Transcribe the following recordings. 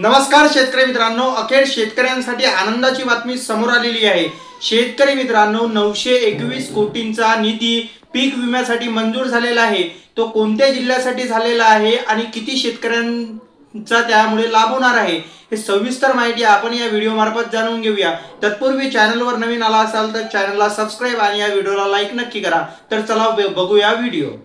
नमस्कार शेतकरी मित्रांनो, अखेर शेतकऱ्यांसाठी आनंदाची बातमी समोर आलेली आहे। शेतकरी मित्रांनो, 921 कोटींचा निधी पीक विम्यासाठी मंजूर झालेला आहे। तो कोणत्या जिल्ह्यासाठी झालेला आहे आणि किती शेतकऱ्यांचा त्यामुळे लाभ होणार आहे हे सविस्तर माहिती आपण या व्हिडिओ मार्फत जाणून घेऊया। तत्पूर्वी चॅनलवर नवीन आला असाल तर चॅनलला सबस्क्राइब आणि या व्हिडिओला लाईक नक्की करा। तर चला बघूया व्हिडिओ।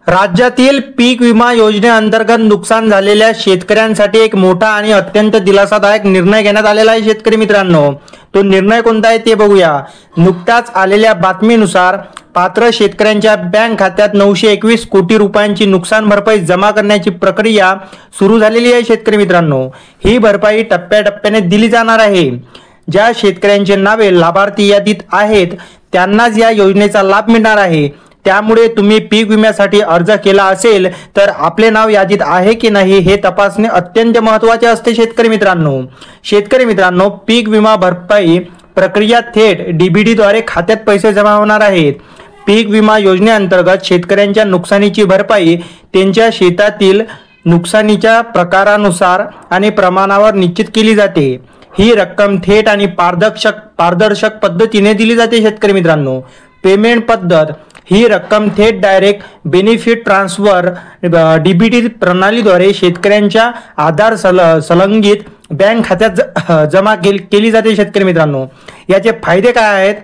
राज्यातील पीक विमा योजनेअंतर्गत नुकसान झालेल्या शेतकऱ्यांसाठी एक मोठा आणि अत्यंत दिलासादायक निर्णय घेण्यात आलेला आहे। शेतकरी मित्रांनो, तो निर्णय कोणता आहे ते बघूया। नुकताच आलेल्या बातमीनुसार पात्र शेतकऱ्यांच्या बँक खात्यात 921 कोटी रुपयांची नुकसान भरपाई जमा करण्याची प्रक्रिया सुरू झालेली आहे। शेतकरी मित्रांनो, ही भरपाई टप्प्याटप्प्याने दिली जाणार आहे। ज्या शेतकऱ्यांचे नावे लाभार्थी यादीत आहेत त्यांनाच या योजनेचा लाभ मिळणार आहे। त्यामुळे तुम्ही पीक विम्यासाठी अर्ज केला असेल तर आपले नाव यादीत आहे की नाही हे तपासणे अत्यंत महत्त्वाचे असते। शेतकरी मित्रांनो, पीक विमा भरपाई प्रक्रिया थेट डीबीटी द्वारे खात्यात पैसे जमा होणार आहेत। पीक विमा योजनेअंतर्गत शेतकऱ्यांच्या नुकसानीची भरपाई त्यांच्या शेतातील नुकसानीच्या प्रकारानुसार आणि प्रमाणावर निश्चित केली जाते। ही रक्कम थेट आणि पारदर्शक पद्धतीने दिली जाते। शेतकरी मित्रांनो, पेमेंट पद्धत ही रक्कम थेट डायरेक्ट बेनिफिट ट्रान्सफर डीबीटी प्रणालीद्वारे शेतकऱ्यांच्या आधार संलग्नित बँक खात्यात जमा केली जाते। शेतकरी मित्रांनो, याचे फायदे काय आहेत?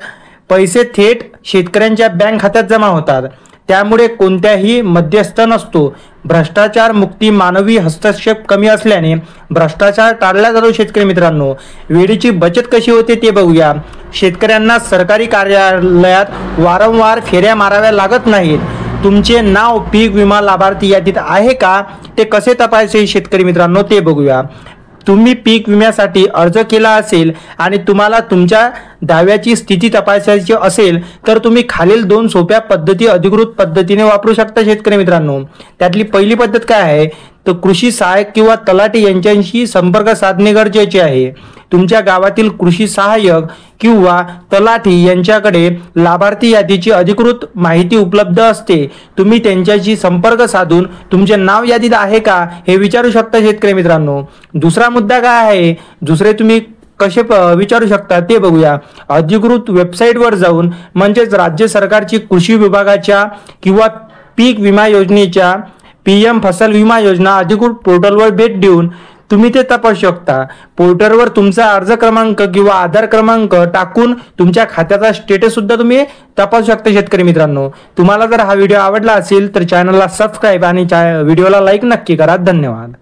पैसे थेट शेतकऱ्यांच्या बँक खात्यात जमा होतात, त्यामुळे कोणत्याही मध्यस्थ नसतो। भ्रष्टाचार मुक्ती, मानवी हस्तक्षेप कमी असल्याने भ्रष्टाचार टाळला जातो। शेतकरी मित्रांनो, वेळेची बचत कशी होते ते बघूया। शेतकऱ्यांना सरकारी कार्यालयात वारंवार फेऱ्या माराव्या लागत नाहीत। तुमचे नाव पीक विमा लाभार्थी यादीत आहे का ते कसे तपासायचे शेतकरी मित्रांनो ते बघूया। तुम्ही पीक विम्यासाठी अर्ज केला असेल आणि तुम्हाला तुमच्या दाव्याची स्थिती तपासायची असेल तर तुम्ही खालील 2 सोप्या पद्धती अधिकृत पद्धतीने वापरू शकता। शेतकरी मित्रांनो, त्यातली पहिली पद्धत काय आहे तर कृषी सहाय्यक किंवा तलाठी यांच्याशी संपर्क साधणे गरजेचे आहे। तुमच्या गावातील कृषी सहाय्यक किंवा तलाठी यांच्याकडे लाभार्थी यादीची अधिकृत माहिती उपलब्ध असते। तुम्ही त्यांच्याशी संपर्क साधून तुमचे नाव यादीत आहे का हे विचारू शकता। शेतकरी मित्रांनो, दुसरा मुद्दा काय आहे, दुसरे तुम्ही कसे विचारू शकता ते बघूया। अधिकृत वेबसाईटवर जाऊन, म्हणजेच राज्य सरकारची कृषी विभागाच्या किंवा पीक विमा योजनेच्या PM फसल विमा योजना अधिकृत पोर्टलवर भेट देऊन तुम्ही ते तपासू शकता। पोर्टलवर तुमचा अर्ज क्रमांक किंवा आधार क्रमांक टाकून तुमच्या खात्याचा स्टेटस सुद्धा तुम्ही तपासू शकता। शेतकरी मित्रांनो, तुम्हाला जर हा व्हिडिओ आवडला असेल तर चॅनलला सबस्क्राइब आणि व्हिडिओला लाईक नक्की करा। धन्यवाद।